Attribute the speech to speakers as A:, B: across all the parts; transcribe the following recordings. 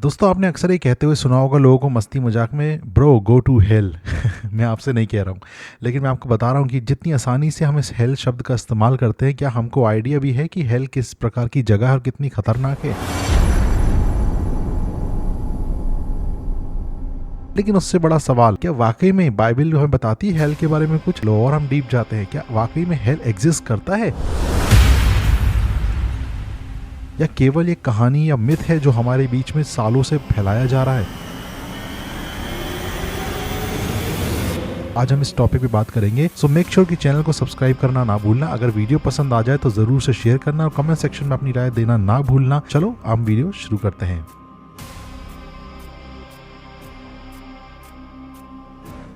A: दोस्तों आपने अक्सर ये कहते हुए सुना होगा लोगों को मस्ती मजाक में, ब्रो गो टू हेल। मैं आपसे नहीं कह रहा हूँ, लेकिन मैं आपको बता रहा हूँ कि जितनी आसानी से हम इस हेल शब्द का इस्तेमाल करते हैं, क्या हमको आइडिया भी है कि हेल किस प्रकार की जगह है और कितनी खतरनाक है। लेकिन उससे बड़ा सवाल, क्या वाकई में बाइबल हमें बताती है हेल के बारे में कुछ। लो और हम डीप जाते हैं, क्या वाकई में हेल एग्जिस्ट करता है या केवल एक कहानी या मिथ है जो हमारे बीच में सालों से फैलाया जा रहा है। आज हम इस टॉपिक पे बात करेंगे, सो मेक श्योर कि चैनल को सब्सक्राइब करना ना भूलना। अगर वीडियो पसंद आ जाए तो जरूर से शेयर करना और कमेंट सेक्शन में अपनी राय देना ना भूलना। चलो हम वीडियो शुरू करते हैं।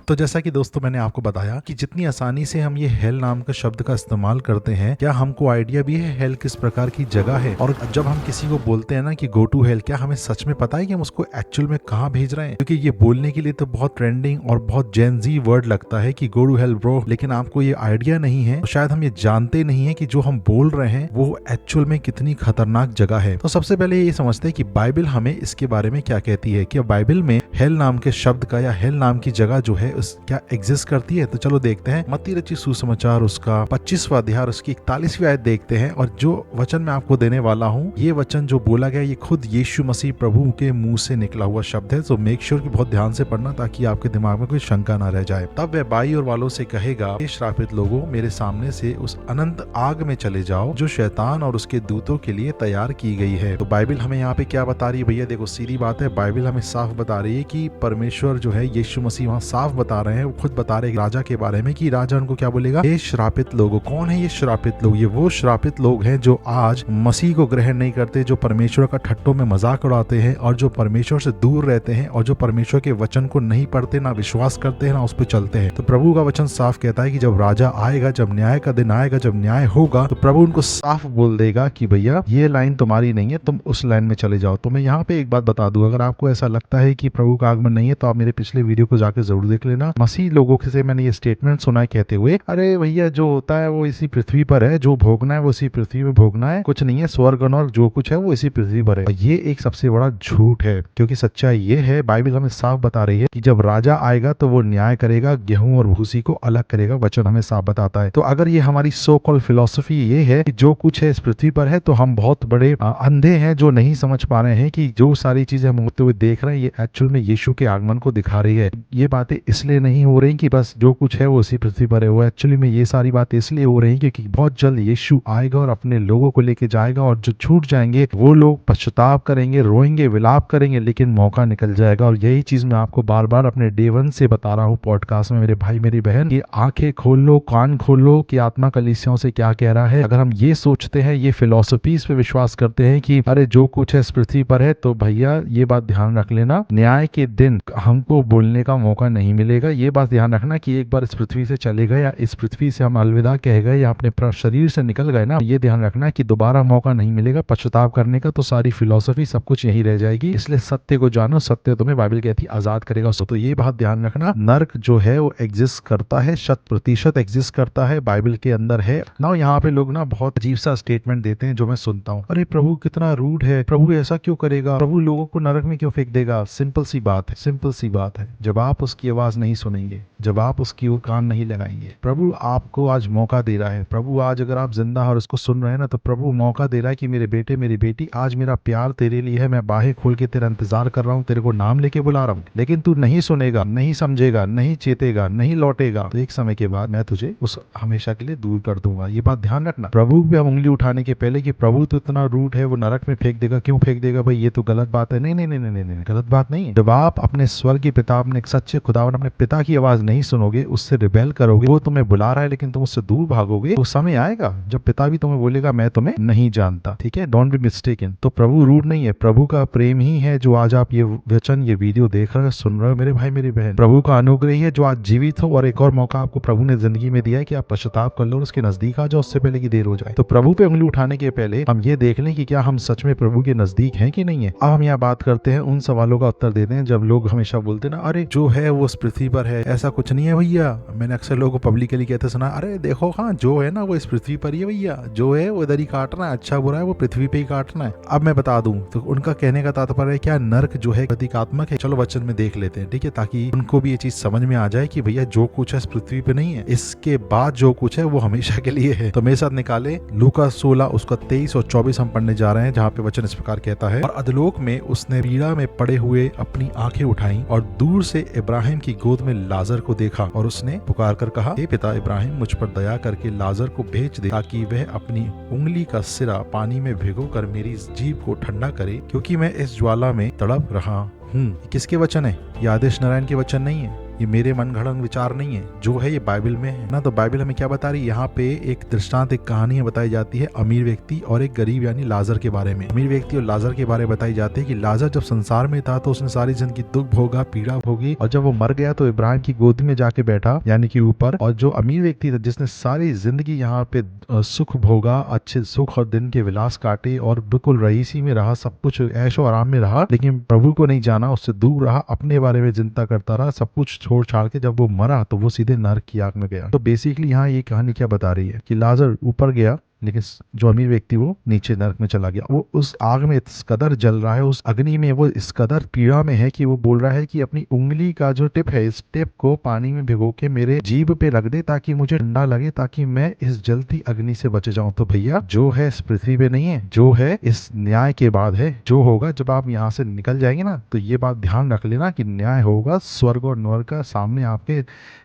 A: तो जैसा कि दोस्तों मैंने आपको बताया कि जितनी आसानी से हम ये हेल नाम का शब्द का इस्तेमाल करते हैं, क्या हमको आइडिया भी है हेल किस प्रकार की जगह है। और जब हम किसी को बोलते हैं ना कि गो टू हेल, क्या हमें सच में पता है कि हम उसको एक्चुअल में कहाँ भेज रहे हैं। क्योंकि ये बोलने के लिए तो बहुत ट्रेंडिंग और बहुत जेनजी वर्ड लगता है कि गो टू हेल ब्रो, लेकिन आपको ये आइडिया नहीं है, तो शायद हम ये जानते नहीं है कि जो हम बोल रहे हैं वो एक्चुअल में कितनी खतरनाक जगह है। तो सबसे पहले ये समझते हैं कि बाइबल हमें इसके बारे में क्या कहती है। क्या बाइबल में हेल नाम के शब्द का या हेल नाम की जगह जो है क्या एग्जिस्ट करती है। तो चलो देखते हैं मत्ती रचित सुसमाचार उसका 25वां अध्याय उसकी 41वीं आयत देखते हैं। और जो वचन मैं आपको देने वाला हूँ, ये वचन जो बोला गया ये खुद यीशु मसीह प्रभु के मुंह से निकला हुआ शब्द है। तो मेक श्योर कि बहुत ध्यान से पढ़ना ताकि आपके दिमाग में कोई शंका ना रह जाए। तब वह बाई और वालों से कहेगा, हे श्रापित लोगों, मेरे सामने से उस अनंत आग में चले जाओ जो शैतान और उसके दूतों के लिए तैयार की गई है। तो बाइबल हमें यहाँ पे क्या बता रही है भैया। देखो सीधी बात है, बाइबल हमें साफ बता रही है कि परमेश्वर जो है यीशु मसीह वहाँ साफ बता रहे हैं, वो खुद बता रहे राजा के बारे में कि राजा उनको क्या बोलेगा, हे श्रापित लोगों। कौन है ये श्रापित लोग? ये वो श्रापित लोग हैं जो आज मसीह को ग्रहण नहीं करते, जो परमेश्वर का ठट्टों में मजाक उड़ाते हैं और जो परमेश्वर से दूर रहते हैं और जो परमेश्वर के वचन को नहीं पढ़ते, ना विश्वास करते हैं, ना उस पर चलते हैं। तो प्रभु का वचन साफ कहता है कि जब राजा आएगा, जब न्याय का दिन आएगा, जब न्याय होगा, तो प्रभु उनको साफ बोल देगा कि भैया ये लाइन तुम्हारी नहीं है, तुम उस लाइन में चले जाओ। तो मैं यहाँ पे एक बात बता दूं, अगर आपको ऐसा लगता है कि प्रभु का आगमन नहीं है तो आप मेरे पिछले वीडियो को जाकर जरूर देख लेना। मसीह लोगों से मैंने ये स्टेटमेंट सुना है कहते हुए, अरे भैया जो होता है वो इसी पृथ्वी पर है, जो भोगना है वो इसी पृथ्वी में भोगना है, कुछ नहीं है, स्वर्ग और जो कुछ है वो इसी पृथ्वी पर है। ये एक सबसे बड़ा झूठ है, क्योंकि सच्चाई ये है, बाइबल हमें साफ बता रही है कि जब राजा आएगा तो वो न्याय करेगा, गेहूं और भूसी को अलग करेगा। वचन हमें साफ बताता है। तो अगर ये हमारी सो कॉल फिलोसफी ये है कि जो कुछ है इस पृथ्वी पर है, तो हम बहुत बड़े अंधे हैं जो नहीं समझ पा रहे हैं कि जो सारी चीजें हम होते हुए देख रहे हैं ये एक्चुअल में यीशु के आगमन को दिखा रही है। ये बातें इसलिए नहीं हो रही कि बस जो कुछ है वो उसी पृथ्वी पर है, वो एक्चुअली में ये सारी बातें इसलिए हो रही है क्योंकि बहुत जल्द यीशु आएगा और अपने लोगों को लेके जाएगा, और जो छूट जाएंगे वो लोग पश्चाताप करेंगे, रोएंगे, विलाप करेंगे, लेकिन मौका निकल जाएगा। और यही चीज मैं आपको बार बार अपने डे 1 से बता रहा हूँ पॉडकास्ट में, मेरे भाई मेरी बहन, कि आंखें खोल लो, कान खोल लो कि आत्मा कलीसियाओं से क्या कह रहा है। अगर हम ये सोचते हैं, ये फिलोसफीज पे विश्वास करते हैं कि अरे जो कुछ है इस पृथ्वी पर है, तो भैया ये बात ध्यान रख लेना, न्याय के दिन हमको बोलने का मौका नहीं मिलेगा। ये बात ध्यान रखना कि एक बार इस पृथ्वी से चले गए या इस पृथ्वी से हम अलविदा कह गए या अपने शरीर से निकल गए ना, ये ध्यान रखना कि दोबारा मौका नहीं मिलेगा पश्चाताप करने का। तो सारी फिलोसफी सब कुछ यही रह जाएगी। इसलिए सत्य को जानो, सत्य तुम्हें, बाइबल कहती है, आजाद करेगा। तो ये बात ध्यान रखना, नर्क जो है वो एग्जिस्ट करता है, 100% एग्जिस्ट करता है, बाइबल के अंदर है ना। यहाँ पे लोग ना बहुत अजीब सा स्टेटमेंट देते हैं जो मैं सुनता हूँ, अरे प्रभु कितना रूड है, प्रभु ऐसा क्यों करेगा, प्रभु लोगों को नरक में क्यों फेंक देगा। सिंपल सी बात है, सिंपल सी बात है, जब आप उसकी आवाज नहीं सुनेंगे, जब आप उसकी ओर कान नहीं लगाएंगे, प्रभु आपको आज मौका दे रहा है। प्रभु आज अगर आप जिंदा और उसको सुन रहे हैं ना, तो प्रभु मौका दे रहा है कि मेरे बेटे मेरी बेटी, आज मेरा प्यार तेरे लिए है, मैं बाहें खोल के तेरा इंतजार कर रहा हूँ, तेरे को नाम लेके बुला रहा हूँ, लेकिन तू नहीं सुनेगा, नहीं समझेगा, नहीं चेतेगा, नहीं लौटेगा, तो एक समय के बाद मैं तुझे उस हमेशा के लिए दूर कर दूंगा। ये बात ध्यान रखना। प्रभु पे हम उंगली उठाने के पहले कि प्रभु तो इतना रूड है, वो नरक में फेंक देगा, क्यों फेंक देगा भाई, ये तो गलत बात है। नहीं नहीं नहीं नहीं नहीं, गलत बात नहीं। जब आप अपने स्वर्गीय पिता, अपने सच्चे खुदावन, अपने पिता की आवाज नहीं सुनोगे, उससे रिबेल करोगे, वो तुम्हें बुला रहा है लेकिन तुम उससे दूर भागोगे, वो समय आएगा जब पिता भी तुम्हें बोलेगा मैं तुम्हें नहीं जानता। ठीक है, डोंट बी मिस्टेकन। तो प्रभु रूड नहीं है, प्रभु का प्रेम ही है जो आज आप ये वचन, ये वीडियो देख रहे हो, सुन रहे हो मेरे भाई मेरी बहन। प्रभु का अनुग्रह है जो आज जीवित हो, और एक और मौका आपको प्रभु ने जिंदगी में दिया है कि आप पश्चाताप कर लो और उसके नजदीक आ जाओ उससे पहले की देर हो जाए। तो प्रभु पे उंगली उठाने के पहले हम ये देख लें कि क्या हम सच में प्रभु के नजदीक हैं कि नहीं है। अब हम यहाँ बात करते हैं, उन सवालों का उत्तर देते हैं जब लोग हमेशा बोलते हैं ना, अरे जो है वो उस पृथ्वी पृथ्वी पर है, ऐसा कुछ नहीं है भैया। मैंने अक्सर लोगों को पब्लिकली कहते सुना, अरे देखो हाँ जो है ना वो इस पृथ्वी पर ही है भैया, जो है वो इधर ही काटना है, अच्छा बुरा है वो पृथ्वी पे ही काटना है। अब मैं बता दूं तो उनका कहने का तात्पर्य है क्या नर्क जो है प्रतीकात्मक है? चलो वचन में देख लेते हैं, ठीक है, ताकि उनको भी ये चीज समझ में आ जाए कि भैया जो कुछ है इस पृथ्वी पे नहीं है, इसके बाद जो कुछ है वो हमेशा के लिए है। तो मेरे साथ निकाले लूका 16 उसका 23 और 24 हम पढ़ने जा रहे हैं, जहाँ पे वचन इस प्रकार कहता है, और अधलोक में उसने पीड़ा में पड़े हुए अपनी आंखें उठाई और दूर से इब्राहिम की गोद में लाजर को देखा, और उसने पुकार कर कहा, हे पिता इब्राहिम, मुझ पर दया करके लाजर को भेज दे, ताकि वह अपनी उंगली का सिरा पानी में भिगो कर मेरी जीभ को ठंडा करे, क्योंकि मैं इस ज्वाला में तड़प रहा हूँ। किसके वचन है? ये आदेश नारायण के वचन नहीं है, ये मेरे मनगढ़ंत विचार नहीं है, जो है ये बाइबल में है ना। तो बाइबल हमें क्या बता रही है? यहाँ पे एक दृष्टांत, एक कहानी बताई जाती है अमीर व्यक्ति और एक गरीब यानी लाजर के बारे में। अमीर व्यक्ति और लाजर के बारे में बताई जाती है कि लाजर जब संसार में था तो उसने सारी जिंदगी दुख भोगा, पीड़ा भोगी, और जब वो मर गया तो इब्राहिम की गोदी में जाके बैठा यानी कि ऊपर। और जो अमीर व्यक्ति था जिसने सारी जिंदगी यहाँ पे सुख भोगा, अच्छे सुख और दिन के विलास काटे और बिल्कुल रईसी में रहा, सब कुछ ऐशो आराम में रहा, लेकिन प्रभु को नहीं जाना, उससे दूर रहा, अपने बारे में चिंता करता रहा, सब कुछ छोड़ छाड़ के जब वो मरा तो वो सीधे नरक की आग में गया। तो बेसिकली यहाँ ये कहानी क्या बता रही है कि लाजर ऊपर गया, लेकिन जो अमीर व्यक्ति वो नीचे नरक में चला गया। वो उस आग में इस कदर जल रहा है, उस अग्नि में वो इस कदर पीड़ा में है कि वो बोल रहा है कि अपनी उंगली का जो टिप है, इस टिप को पानी में भिगो के मेरे जीभ पे रख दे, ताकि मुझे ठंडा लगे, ताकि मैं इस जलती अग्नि से बच जाऊं। तो भैया जो है इस पृथ्वी पे नहीं है, जो है इस न्याय के बाद है। जो होगा जब आप यहाँ से निकल जाएंगे ना, तो ये बात ध्यान रख लेना कि न्याय होगा, स्वर्ग और नर्क का सामने आपके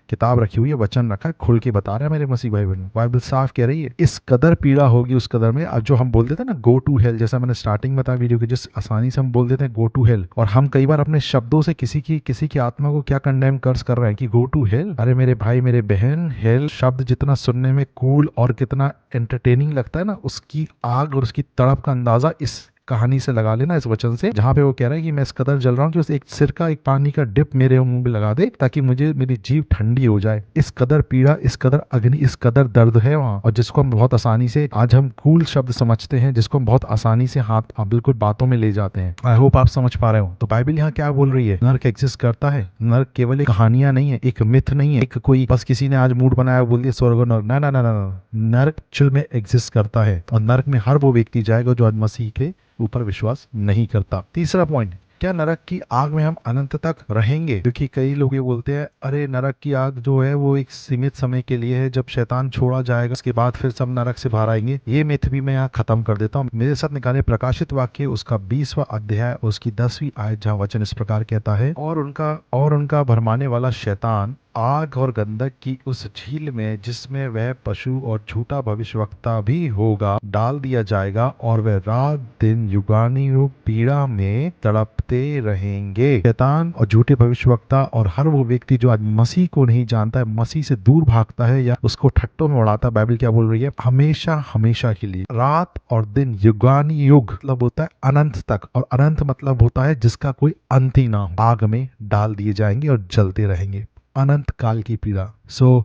A: किताब रखी हुई है, वचन रखा है, खुल के बता रहा है मेरे मसीह भाई बहन। बाइबल साफ कह रही है इस कदर पीड़ा होगी उस कदर में। अब जो हम बोल देते हैं ना गो टू हेल, जैसा मैंने स्टार्टिंग बताया वीडियो की, जिस आसानी से हम बोल देते हैं गो टू हेल, और हम कई बार अपने शब्दों से किसी की आत्मा को क्या कंडेम कर्स कर रहे हैं कि गो टू हेल। अरे मेरे भाई मेरे बहन, हेल शब्द जितना सुनने में कूल और कितना एंटरटेनिंग लगता है ना, उसकी आग और उसकी तड़प का अंदाजा इस कहानी से लगा लेना, इस वचन से, जहाँ पे वो कह रहा है कि मैं इस कदर जल रहा हूँ कि उस एक सिर का एक पानी का डिप मेरे मुंह में लगा दे, ताकि मुझे मेरी जीभ ठंडी हो जाए। इस कदर पीड़ा, इस कदर अग्नि, इस कदर दर्द है वहाँ, और जिसको हम बहुत आसानी से, आज हम कूल शब्द समझते हैं, जिसको हम बहुत आसानी से हाथ बिल्कुल बातों में ले जाते हैं। आई होप आप समझ पा रहे हो। तो बाइबल यहाँ क्या बोल रही है? नर्क एग्जिस्ट करता है। नर्क केवल एक कहानियां नहीं है, एक मिथ नहीं है, एक कोई बस किसी ने आज मूड बनाया बोल दिया स्वर्ग और नर्क। ना ना ना ना, नर्क एक्चुअल में एग्जिस्ट करता है, और नर्क में हर वो व्यक्ति जाएगा जो आज मसीह के ऊपर विश्वास नहीं करता। तीसरा पॉइंट, क्या नरक की आग में हम अनंत तक रहेंगे? क्योंकि कई लोग ये बोलते हैं अरे नरक की आग जो है वो एक सीमित समय के लिए है, जब शैतान छोड़ा जाएगा उसके बाद फिर सब नरक से बाहर आएंगे। ये मिथ भी मैं यहाँ खत्म कर देता हूँ। मेरे साथ निकाले प्रकाशित वाक्य उसका 20वां अध्याय उसकी 10वीं आयत, जहाँ वचन इस प्रकार कहता है, और उनका भरमाने वाला शैतान आग और गंधक की उस झील में, जिसमें वह पशु और झूठा भविष्यवक्ता भी होगा, डाल दिया जाएगा, और वह रात दिन युगानुयुग पीड़ा में तड़पते रहेंगे। शैतान और झूठे भविष्यवक्ता और हर वो व्यक्ति जो आज मसीह को नहीं जानता है, मसीह से दूर भागता है या उसको ठट्टों में उड़ाता है, बाइबल क्या बोल रही है? हमेशा हमेशा के लिए, रात और दिन, युगानुयुग मतलब होता है अनंत तक, और अनंत मतलब होता है जिसका कोई अंत ही ना हो, आग में डाल दिए जाएंगे और जलते रहेंगे। अनंत काल की पीड़ा।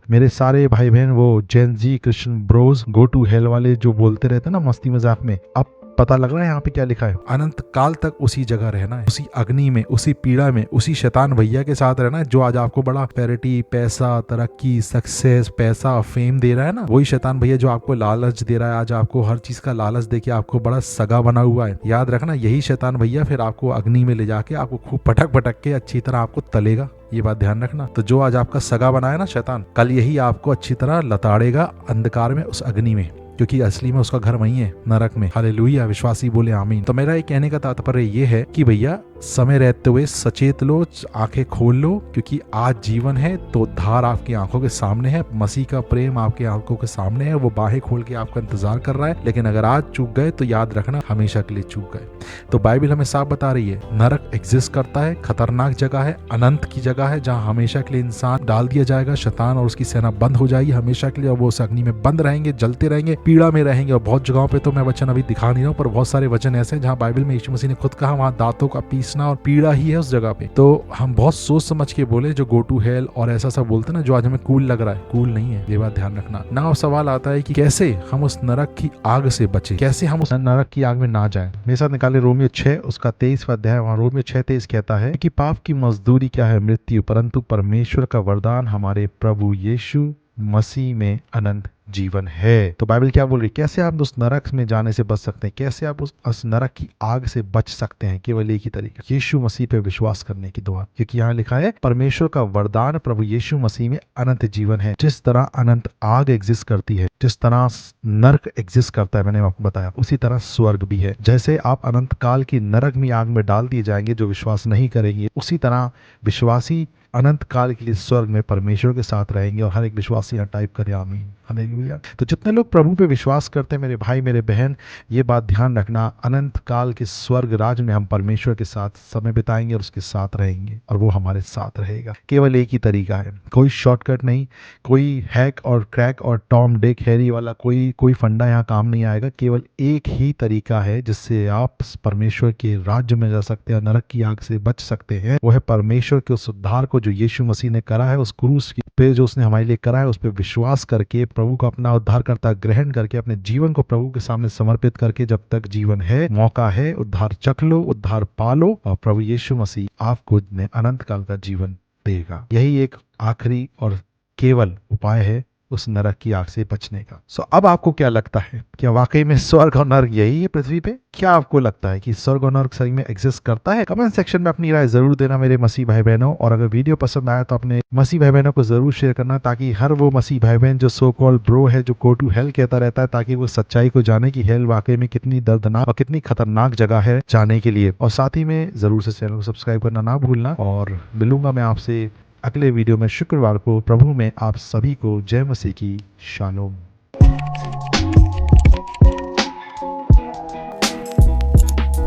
A: मेरे सारे भाई बहन वो Gen Z Christian bros go to hell वाले जो बोलते रहते हैं ना मस्ती मजाक में, अब पता लग रहा है यहाँ पे क्या लिखा है? अनंत काल तक उसी जगह रहना है, उसी अग्नि में, उसी पीड़ा में, उसी शैतान भैया के साथ रहना है, जो आज आपको बड़ा पैरिटी, पैसा, तरक्की, सक्सेस, पैसा, फेम दे रहा है ना, वही शैतान भैया जो आपको लालच दे रहा है, आज आपको हर चीज का लालच देके आपको बड़ा सगा बना हुआ है। याद रखना, यही शैतान भैया फिर आपको अग्नि में ले जाके आपको खूब पटक पटक के अच्छी तरह आपको तलेगा। ये बात ध्यान रखना। तो जो आज आपका सगा बनाया ना शैतान, कल यही आपको अच्छी तरह लताड़ेगा अंधकार में, उस अग्नि में, क्योंकि असली में उसका घर वही है, नरक में। हालेलुया, विश्वासी बोले आमीन। तो मेरा ये कहने का तात्पर्य ये है कि भैया समय रहते हुए सचेत लो, आंखें खोल लो, क्योंकि आज जीवन है तो धार आपकी आंखों के सामने है, मसीह का प्रेम आपकी आंखों के सामने है, वो बाहें खोल के आपका इंतजार कर रहा है। लेकिन अगर आज चूक गए तो याद रखना हमेशा के लिए चूक गए। तो बाइबल हमें साफ बता रही है नरक एग्जिस्ट करता है, खतरनाक जगह है, अनंत की जगह है, जहाँ हमेशा के लिए इंसान डाल दिया जाएगा, शैतान और उसकी सेना बंद हो जाएगी हमेशा के लिए, और वो उस अग्नि में बंद रहेंगे, जलते रहेंगे, पीड़ा में रहेंगे। और बहुत जगहों पे तो मैं वचन अभी दिखा नहीं रहा हूँ, पर बहुत सारे वचन ऐसे हैं जहाँ बाइबल में यीशु मसीह ने खुद कहा वहाँ दांतों का पीस यातना और पीड़ा ही है उस जगह पे। तो हम बहुत सोच समझ के बोले जो गो टू हेल और ऐसा सब बोलते ना जो आज हमें कूल लग रहा है, कूल नहीं है, ये बात ध्यान रखना ना। अब सवाल आता है कि कैसे हम उस नरक की आग से बचे, कैसे हम उस नरक की आग में ना जाएं। मेरे साथ निकाले रोमियो 6 उसका 23वां अध्याय। वहाँ रोमियो 6:23 कहता है कि पाप की मजदूरी क्या है, मृत्यु, परंतु परमेश्वर का वरदान हमारे प्रभु यीशु मसीह में अनंत जीवन है। तो बाइबल क्या बोल रही है, कैसे आप उस नरक में जाने से बच सकते हैं, कैसे आप उस नरक की आग से बच सकते हैं। केवल एक ही तरीका, यीशु मसीह पे विश्वास करने की दुआ। क्योंकि यहाँ लिखा है परमेश्वर का वरदान प्रभु यीशु मसीह में अनंत जीवन है। जिस तरह अनंत आग एग्जिस्ट करती है, जिस तरह नरक एग्जिस्ट करता है, मैंने आपको बताया, उसी तरह स्वर्ग भी है। जैसे आप अनंत काल की नरक में आग में डाल दिए जाएंगे जो विश्वास नहीं करेंगे, उसी तरह विश्वासी अनंत काल के लिए स्वर्ग में परमेश्वर के साथ रहेंगे। और हर एक विश्वासी यहाँ टाइप करे आमीन, हालेलुया। तो जितने लोग प्रभु पे विश्वास करते हैं मेरे भाई मेरे बहन, ये बात ध्यान रखना, अनंत काल के स्वर्ग राज में हम परमेश्वर के साथ समय बिताएंगे और उसके साथ रहेंगे और वो हमारे साथ रहेगा। केवल एक ही तरीका है, कोई शॉर्टकट नहीं, कोई हैक और क्रैक और टॉम डिक हैरी वाला कोई फंडा यहाँ काम नहीं आएगा। केवल एक ही तरीका है जिससे आप परमेश्वर के राज्य में जा सकते हैं, नरक की आग से बच सकते हैं। वो है परमेश्वर के उस उद्धार को जो यीशु मसीह ने करा है, उस क्रूस पे जो उसने हमारे लिए करा है, उस पे विश्वास करके प्रभु को अपना उद्धारकर्ता ग्रहण करके अपने जीवन को प्रभु के सामने समर्पित करके, जब तक जीवन है, मौका है, उद्धार चख लो, उद्धार पालो और प्रभु यीशु मसीह आपको अनंत काल का जीवन देगा। यही एक आखिरी और केवल उपाय है उस नरक की आग से बचने का। सो अब आपको क्या लगता है, क्या वाकई में स्वर्ग और नरक यही है पृथ्वी पे? क्या आपको लगता है कि स्वर्ग और नरक सही में एग्जिस्ट करता है? कमेंट सेक्शन में अपनी राय जरूर देना मेरे मसीह भाई बहनों। और अगर वीडियो पसंद आया तो अपने मसीह भाई बहनों को जरूर शेयर करना, ताकि हर वो मसीह भाई बहन जो सो कॉल्ड ब्रो है, जो गो टू हेल कहता रहता है, ताकि वो सच्चाई को जाने की हेल वाकई में कितनी दर्दनाक और कितनी खतरनाक जगह है जाने के लिए। और साथ ही में जरूर से चैनल को सब्सक्राइब करना ना भूलना। और मिलूंगा मैं आपसे अगले वीडियो में शुक्रवार को। प्रभु में आप सभी को जय मसीह की शालोम।